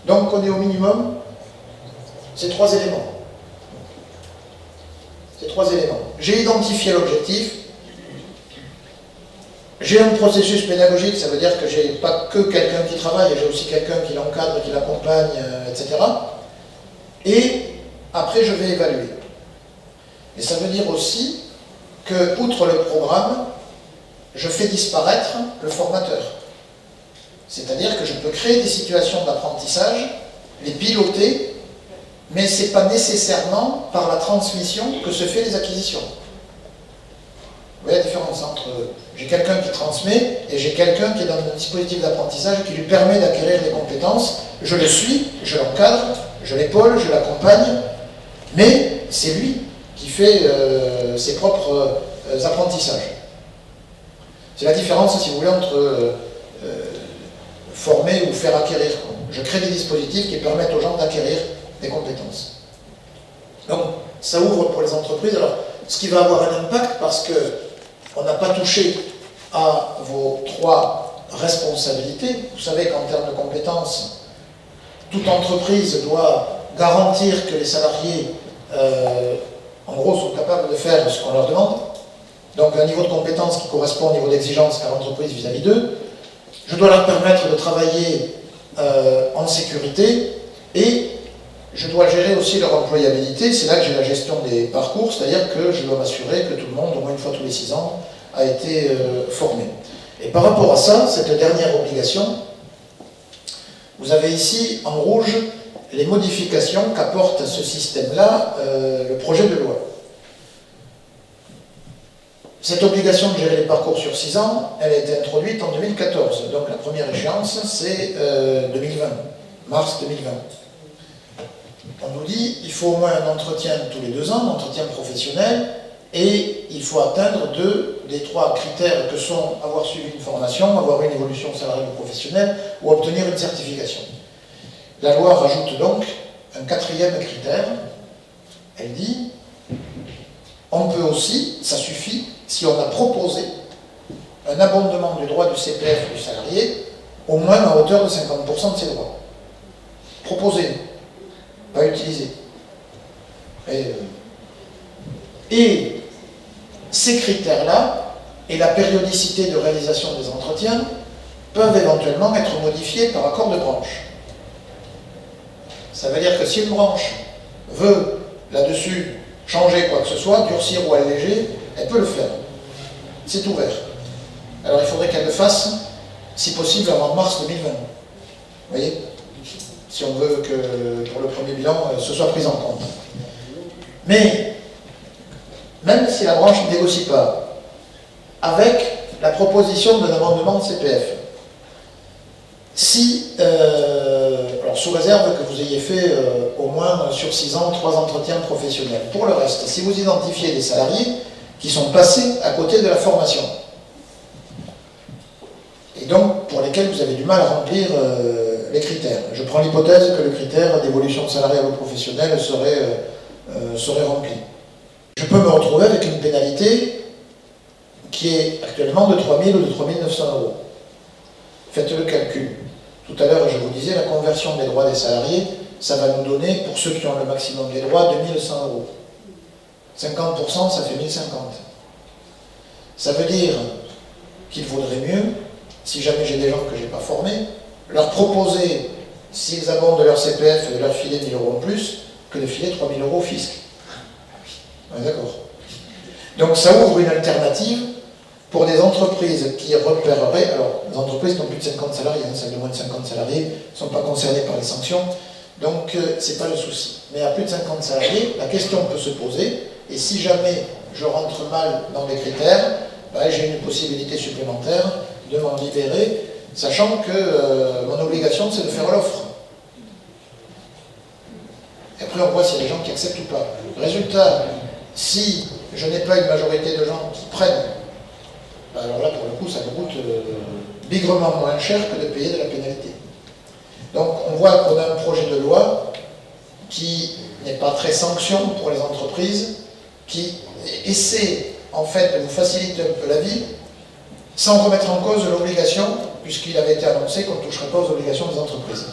Donc on est au minimum ces trois éléments. Ces trois éléments. J'ai identifié l'objectif. J'ai un processus pédagogique, ça veut dire que j'ai pas que quelqu'un qui travaille, j'ai aussi quelqu'un qui l'encadre, qui l'accompagne, etc. Et après je vais évaluer. Et ça veut dire aussi que, outre le programme, je fais disparaître le formateur. C'est-à-dire que je peux créer des situations d'apprentissage, les piloter, mais ce n'est pas nécessairement par la transmission que se fait les acquisitions. Vous voyez la différence entre j'ai quelqu'un qui transmet et j'ai quelqu'un qui est dans un dispositif d'apprentissage qui lui permet d'acquérir des compétences. Je le suis, je l'encadre, je l'épaule, je l'accompagne, mais c'est lui qui fait ses propres apprentissages. C'est la différence, si vous voulez, entre former ou faire acquérir. Je crée des dispositifs qui permettent aux gens d'acquérir des compétences. Donc, ça ouvre pour les entreprises. Alors, ce qui va avoir un impact, parce qu'on n'a pas touché à vos trois responsabilités. Vous savez qu'en termes de compétences, toute entreprise doit garantir que les salariés, en gros, sont capables de faire ce qu'on leur demande. Donc, un niveau de compétence qui correspond au niveau d'exigence qu'a l'entreprise vis-à-vis d'eux. Je dois leur permettre de travailler en sécurité et je dois gérer aussi leur employabilité. C'est là que j'ai la gestion des parcours, c'est-à-dire que je dois m'assurer que tout le monde, au moins une fois tous les 6 ans, a été formé. Et par rapport à ça, cette dernière obligation, vous avez ici en rouge les modifications qu'apporte ce système-là, le projet de loi. Cette obligation de gérer les parcours sur 6 ans, elle a été introduite en 2014. Donc la première échéance, c'est 2020, mars 2020. On nous dit qu'il faut au moins un entretien tous les 2 ans, un entretien professionnel, et il faut atteindre 2 des 3 critères que sont avoir suivi une formation, avoir une évolution salariale ou professionnelle, ou obtenir une certification. La loi rajoute donc un 4e critère. Elle dit, on peut aussi, ça suffit, si on a proposé un abondement du droit du CPF du salarié, au moins à hauteur de 50% de ses droits. Proposé, pas utilisé. Et ces critères-là, et la périodicité de réalisation des entretiens, peuvent éventuellement être modifiés par accord de branche. Ça veut dire que si une branche veut, là-dessus, changer quoi que ce soit, durcir ou alléger, elle peut le faire. C'est ouvert. Alors il faudrait qu'elle le fasse, si possible, avant mars 2020. Vous voyez? Si on veut que pour le premier bilan, ce soit pris en compte. Mais, même si la branche ne négocie pas, avec la proposition d'un amendement de CPF, si, alors sous réserve que vous ayez fait au moins sur 6 ans 3 entretiens professionnels. Pour le reste, si vous identifiez des salariés qui sont passés à côté de la formation, et donc pour lesquels vous avez du mal à remplir les critères. Je prends l'hypothèse que le critère d'évolution salariale ou professionnelle serait rempli. Je peux me retrouver avec une pénalité qui est actuellement de 3 000 ou de 3 900 euros. Faites le calcul. Tout à l'heure, je vous disais, la conversion des droits des salariés, ça va nous donner, pour ceux qui ont le maximum des droits, 2 100 euros. 50%, ça fait 1050. Ça veut dire qu'il vaudrait mieux, si jamais j'ai des gens que je n'ai pas formés, leur proposer, s'ils abondent de leur CPF, de leur filer 1 000 euros en plus, que de filer 3 000 euros au fisc. Ouais, d'accord. Donc ça ouvre une alternative pour des entreprises qui repéreraient, alors les entreprises qui ont plus de 50 salariés, celles de moins de 50 salariés ne sont pas concernées par les sanctions, donc c'est pas le souci. Mais à plus de 50 salariés, la question peut se poser, et si jamais je rentre mal dans les critères, ben, j'ai une possibilité supplémentaire de m'en libérer, sachant que mon obligation c'est de faire l'offre. Et après on voit s'il y a des gens qui acceptent ou pas. Résultat, si je n'ai pas une majorité de gens qui prennent, alors là, pour le coup, ça me coûte bigrement moins cher que de payer de la pénalité. Donc, on voit qu'on a un projet de loi qui n'est pas très sanction pour les entreprises, qui essaie, en fait, de vous faciliter un peu la vie, sans remettre en cause l'obligation, puisqu'il avait été annoncé qu'on ne toucherait pas aux obligations des entreprises.